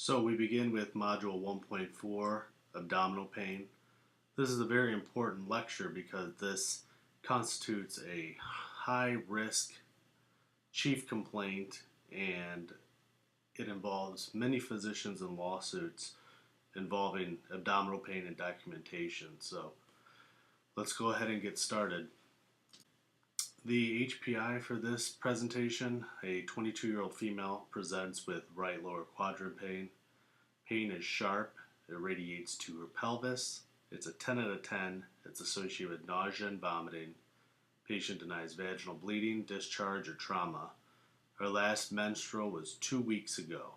So we begin with Module 1.4, Abdominal Pain. This is a very important lecture because this constitutes a high-risk chief complaint, and it involves many physicians and lawsuits involving abdominal pain and documentation. So let's go ahead and get started. The HPI for this presentation, a 22-year-old female presents with right lower quadrant pain. Pain is sharp, it radiates to her pelvis. It's a 10 out of 10. It's associated with nausea and vomiting. Patient denies vaginal bleeding, discharge, or trauma. Her last menstrual was 2 weeks ago.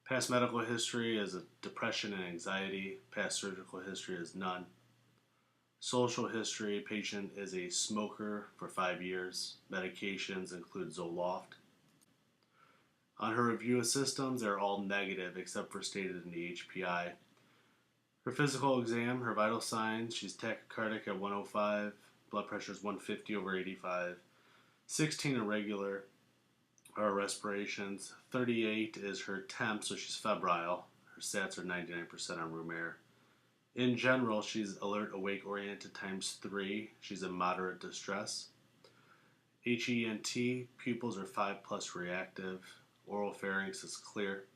Past medical history is a depression and anxiety. Past surgical history is none. Social history, patient is a smoker for 5 years. Medications include Zoloft. On her review of systems, they're all negative except for stated in the HPI. Her physical exam, her vital signs, she's tachycardic at 105, blood pressure is 150/85, 16 irregular are respirations, 38 is her temp, so she's febrile. Her stats are 99% on room air. In general, she's alert, awake, oriented ×3. She's in moderate distress. HENT, pupils are 5+ reactive. Oral pharynx is clear.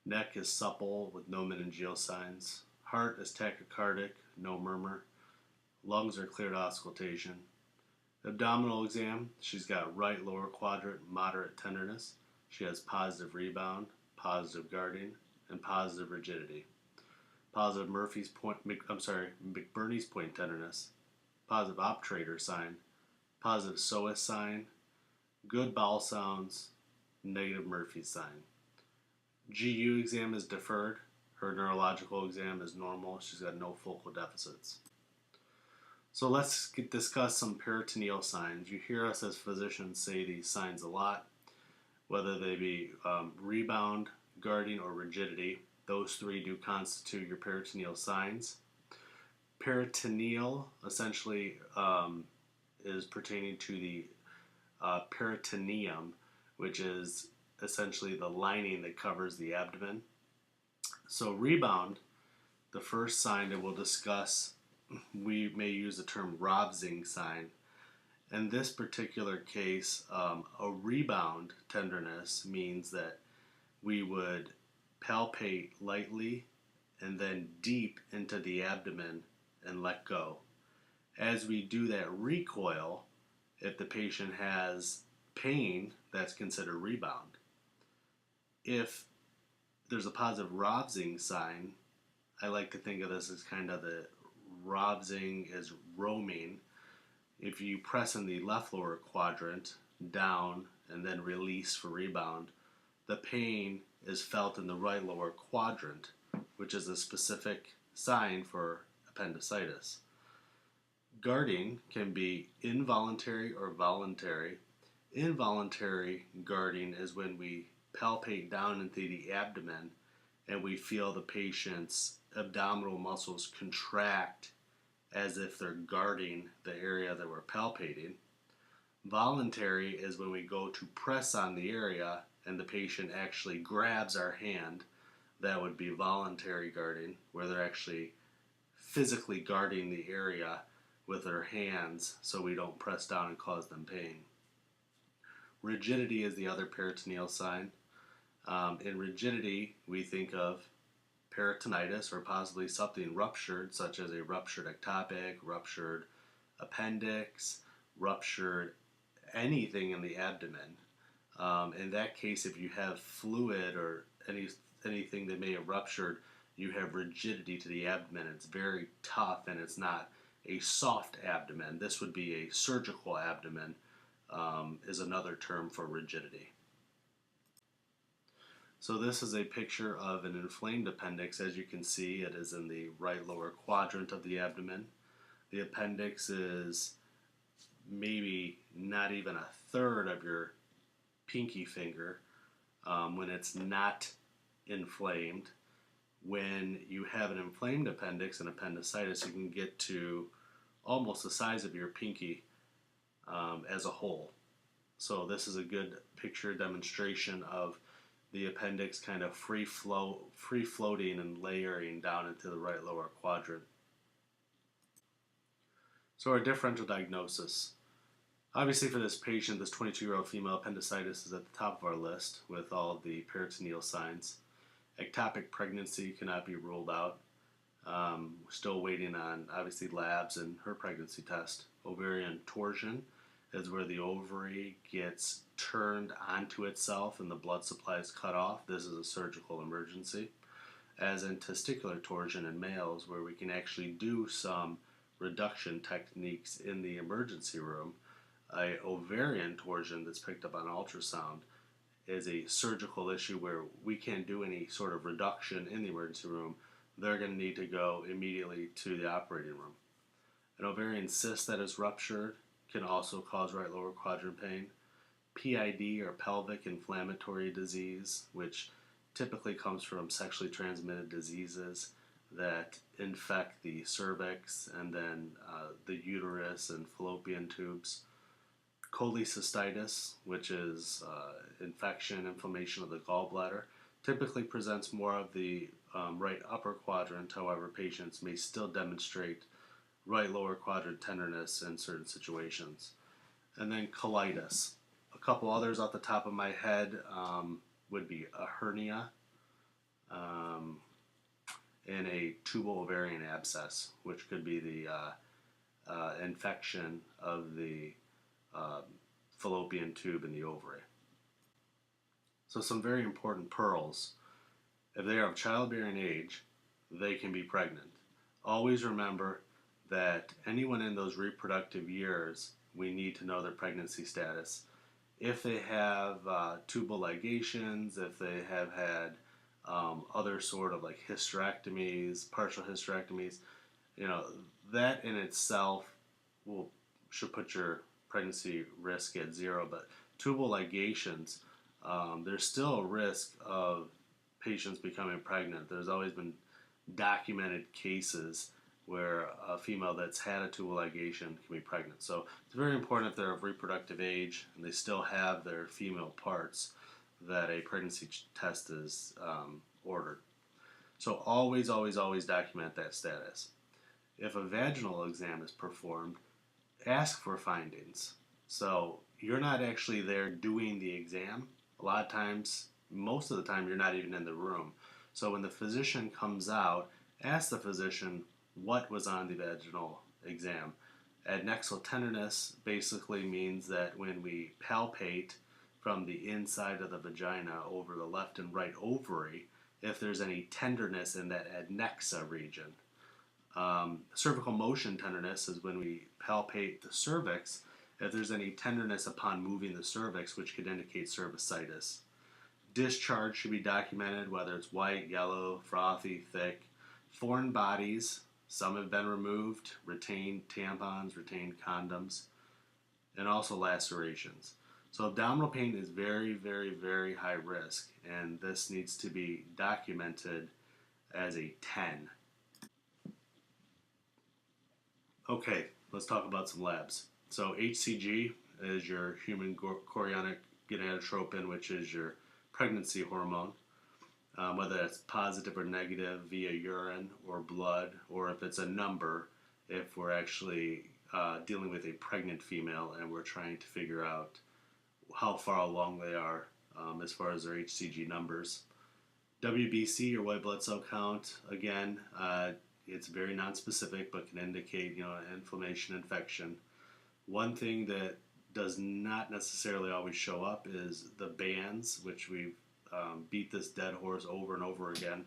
Neck is supple with no meningeal signs. Heart is tachycardic, no murmur. Lungs are clear to auscultation. Abdominal exam, she's got right lower quadrant, moderate tenderness. She has positive rebound, positive guarding, and positive rigidity. Positive McBurney's point tenderness. Positive obturator sign. Positive psoas sign. Good bowel sounds. Negative Murphy's sign. GU exam is deferred. Her neurological exam is normal. She's got no focal deficits. So let's discuss some peritoneal signs. You hear us as physicians say these signs a lot, whether they be rebound, guarding, or rigidity. Those three do constitute your peritoneal signs. Peritoneal essentially is pertaining to the peritoneum, which is essentially the lining that covers the abdomen. So rebound, the first sign that we'll discuss, we may use the term Robsing sign. In this particular case, a rebound tenderness means that we would palpate lightly and then deep into the abdomen and let go. As we do that recoil, if the patient has pain, that's considered rebound. If there's a positive Robsing sign, I like to think of this as kind of the Robsing is roaming. If you press in the left lower quadrant down and then release for rebound, the pain is felt in the right lower quadrant, which is a specific sign for appendicitis. Guarding can be involuntary or voluntary. Involuntary guarding is when we palpate down into the abdomen and we feel the patient's abdominal muscles contract as if they're guarding the area that we're palpating. Voluntary is when we go to press on the area and the patient actually grabs our hand. That would be voluntary guarding, where they're actually physically guarding the area with their hands so we don't press down and cause them pain. Rigidity is the other peritoneal sign. In rigidity, we think of peritonitis or possibly something ruptured, such as a ruptured ectopic, ruptured appendix, ruptured anything in the abdomen. In that case, if you have fluid or anything that may have ruptured, you have rigidity to the abdomen. It's very tough and it's not a soft abdomen. This would be a surgical abdomen, is another term for rigidity. So this is a picture of an inflamed appendix. As you can see, it is in the right lower quadrant of the abdomen. The appendix is maybe not even a third of your pinky finger when it's not inflamed. When you have an inflamed appendix and appendicitis, you can get to almost the size of your pinky as a whole. So this is a good picture demonstration of the appendix kind of free floating and layering down into the right lower quadrant. So our differential diagnosis. Obviously for this patient, this 22-year-old female, appendicitis is at the top of our list with all the peritoneal signs. Ectopic pregnancy cannot be ruled out. We're still waiting on, obviously, labs and her pregnancy test. Ovarian torsion is where the ovary gets turned onto itself and the blood supply is cut off. This is a surgical emergency. As in testicular torsion in males, where we can actually do some reduction techniques in the emergency room. Ovarian torsion that's picked up on ultrasound is a surgical issue where we can't do any sort of reduction in the emergency room. They're going to need to go immediately to the operating room. An ovarian cyst that is ruptured can also cause right lower quadrant pain. PID, or pelvic inflammatory disease, which typically comes from sexually transmitted diseases that infect the cervix and then the uterus and fallopian tubes. Cholecystitis, which is inflammation of the gallbladder, typically presents more of the right upper quadrant. However, patients may still demonstrate right lower quadrant tenderness in certain situations. And then colitis. A couple others off the top of my head would be a hernia and a tubal ovarian abscess, which could be the infection of the fallopian tube in the ovary. So some very important pearls. If they are of childbearing age, they can be pregnant. Always remember that anyone in those reproductive years, we need to know their pregnancy status. If they have tubal ligations, if they have had other sort of like hysterectomies, partial hysterectomies, that in itself should put your pregnancy risk at zero. But tubal ligations, there's still a risk of patients becoming pregnant. There's always been documented cases where a female that's had a tubal ligation can be pregnant. So it's very important if they're of reproductive age and they still have their female parts that a pregnancy test is ordered. So always, always, always document that status. If a vaginal exam is performed, ask for findings. So you're not actually there doing the exam. A lot of times, most of the time, you're not even in the room. So when the physician comes out, ask the physician what was on the vaginal exam. Adnexal tenderness basically means that when we palpate from the inside of the vagina over the left and right ovary, if there's any tenderness in that adnexa region. Cervical motion tenderness is when we palpate the cervix, if there's any tenderness upon moving the cervix, which could indicate cervicitis. Discharge should be documented, whether it's white, yellow, frothy, thick. Foreign bodies, some have been removed, retained tampons, retained condoms, and also lacerations. So abdominal pain is very, very, very high risk, and this needs to be documented as a 10. Okay, let's talk about some labs. So HCG is your human chorionic gonadotropin, which is your pregnancy hormone. Whether that's positive or negative via urine or blood, or if it's a number, if we're actually dealing with a pregnant female and we're trying to figure out how far along they are as far as their HCG numbers. WBC, or white blood cell count, again, it's very nonspecific but can indicate inflammation, infection. One thing that does not necessarily always show up is the bands, which we've beat this dead horse over and over again,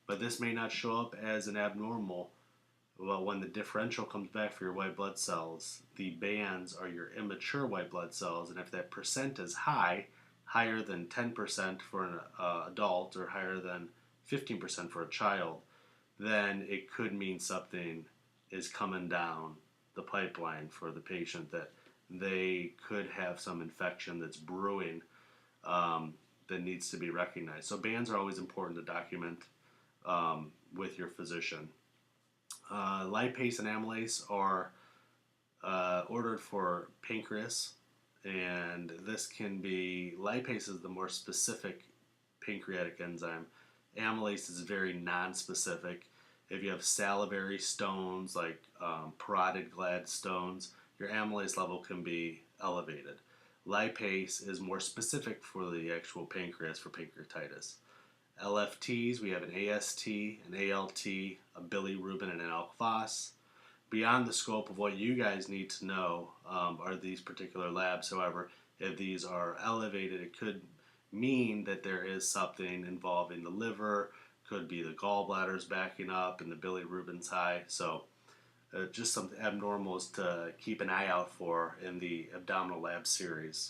but this may not show up as an abnormal. Well, when the differential comes back for your white blood cells, the bands are your immature white blood cells, and if that percent is high, higher than 10% for an adult or higher than 15% for a child, then it could mean something is coming down the pipeline for the patient, that they could have some infection that's brewing that needs to be recognized. So bands are always important to document with your physician. Lipase and amylase are ordered for pancreas, and this can be, lipase is the more specific pancreatic enzyme. Amylase is very non-specific. If you have salivary stones, like parotid gladstones, your amylase level can be elevated. Lipase is more specific for the actual pancreas for pancreatitis. LFTs, we have an AST, an ALT, a bilirubin, and an alk-Phos. Beyond the scope of what you guys need to know are these particular labs. However, if these are elevated, it could mean that there is something involving the liver, could be the gallbladders backing up and the bilirubin's high. So just some abnormals to keep an eye out for in the abdominal lab series.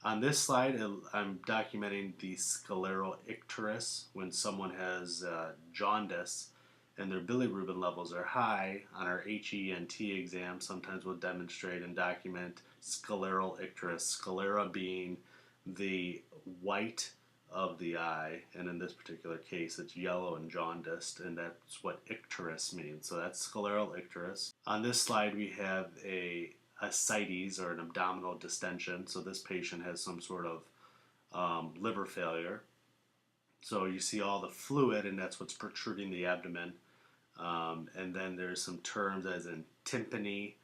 On this slide, I'm documenting the scleral icterus when someone has jaundice and their bilirubin levels are high. On our HENT exam, sometimes we'll demonstrate and document scleral icterus, sclera being the white of the eye, and in this particular case it's yellow and jaundiced, and that's what icterus means. So that's scleral icterus. On this slide we have a ascites, or an abdominal distension. So this patient has some sort of liver failure. So you see all the fluid, and that's what's protruding the abdomen. And then there's some terms as in tympany,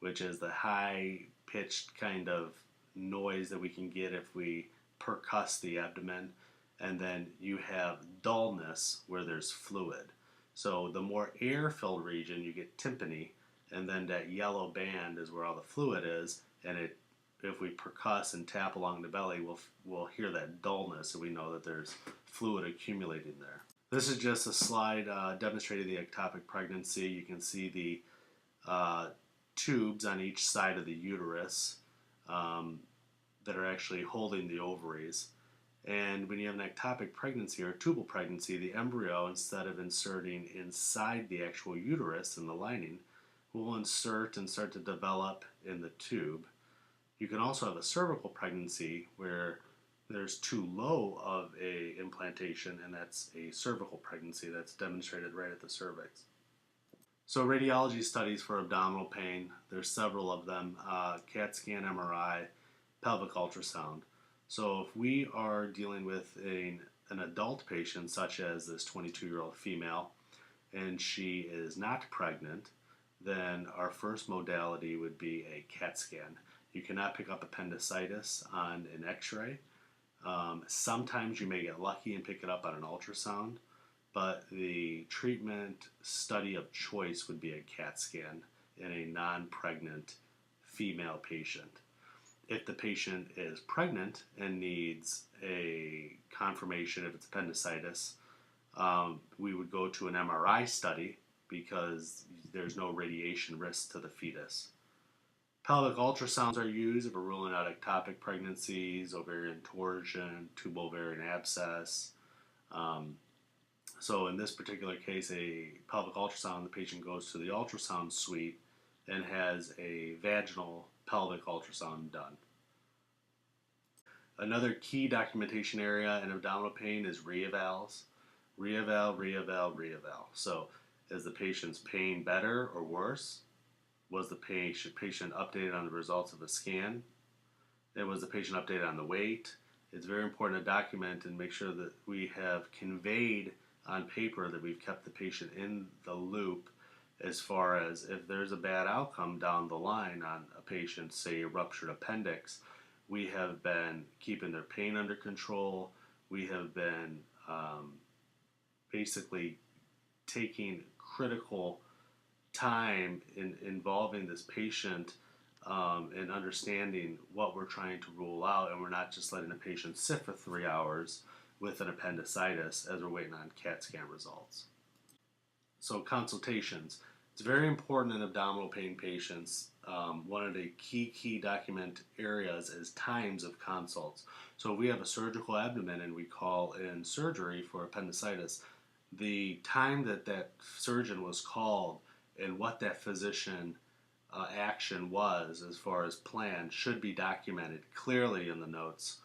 which is the high-pitched kind of noise that we can get if we percuss the abdomen. And then you have dullness, where there's fluid. So the more air-filled region, you get tympany, and then that yellow band is where all the fluid is, and if we percuss and tap along the belly, we'll hear that dullness, and we know that there's fluid accumulating there. This is just a slide demonstrating the ectopic pregnancy. You can see the tubes on each side of the uterus that are actually holding the ovaries. And when you have an ectopic pregnancy or tubal pregnancy, the embryo, instead of inserting inside the actual uterus in the lining, will insert and start to develop in the tube. You can also have a cervical pregnancy where there's too low of a implantation, and that's a cervical pregnancy that's demonstrated right at the cervix. So radiology studies for abdominal pain, there's several of them, CAT scan, MRI, pelvic ultrasound. So if we are dealing with an adult patient, such as this 22-year-old female, and she is not pregnant, then our first modality would be a CAT scan. You cannot pick up appendicitis on an x-ray. Sometimes you may get lucky and pick it up on an ultrasound, but the treatment study of choice would be a CAT scan in a non-pregnant female patient. If the patient is pregnant and needs a confirmation if it's appendicitis, we would go to an MRI study because there's no radiation risk to the fetus. Pelvic ultrasounds are used if we're ruling out ectopic pregnancies, ovarian torsion, tubal ovarian abscess. So in this particular case, a pelvic ultrasound, the patient goes to the ultrasound suite and has a vaginal pelvic ultrasound done. Another key documentation area in abdominal pain is reevals. Reeval. So is the patient's pain better or worse? Was the patient updated on the results of a scan? And was the patient updated on the weight? It's very important to document and make sure that we have conveyed on paper that we've kept the patient in the loop as far as if there's a bad outcome down the line on a patient, say a ruptured appendix, we have been keeping their pain under control. We have been basically taking critical time in involving this patient and understanding what we're trying to rule out, and we're not just letting the patient sit for 3 hours with an appendicitis as we're waiting on CAT scan results. So consultations. It's very important in abdominal pain patients. One of the key document areas is times of consults. So if we have a surgical abdomen and we call in surgery for appendicitis, the time that surgeon was called and what that physician action was as far as plan should be documented clearly in the notes.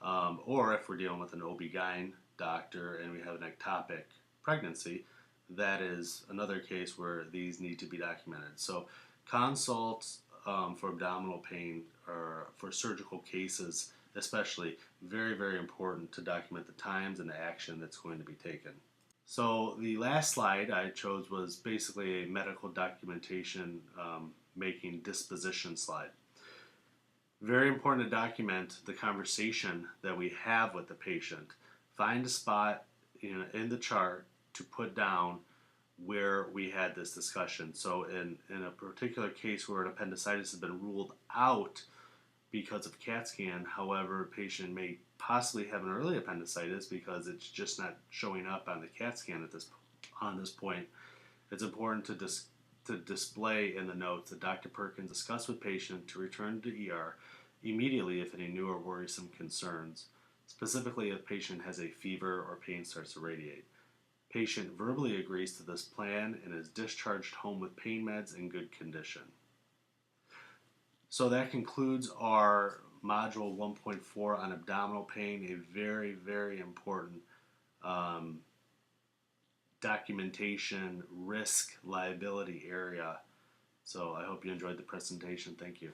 Or if we're dealing with an OB-GYN doctor and we have an ectopic pregnancy, that is another case where these need to be documented. So consults for abdominal pain or for surgical cases especially very, very important to document the times and the action that's going to be taken. So the last slide I chose was basically a medical documentation making disposition slide. Very important to document the conversation that we have with the patient. Find a spot in the chart to put down where we had this discussion. So in a particular case where an appendicitis has been ruled out because of CAT scan, however, a patient may possibly have an early appendicitis because it's just not showing up on the CAT scan on this point. It's important to display in the notes that Dr. Perkins discussed with patient to return to ER immediately if any new or worrisome concerns, specifically if patient has a fever or pain starts to radiate. Patient verbally agrees to this plan and is discharged home with pain meds in good condition. So that concludes our module 1.4 on abdominal pain, a very, very important documentation, risk, liability area. So I hope you enjoyed the presentation. Thank you.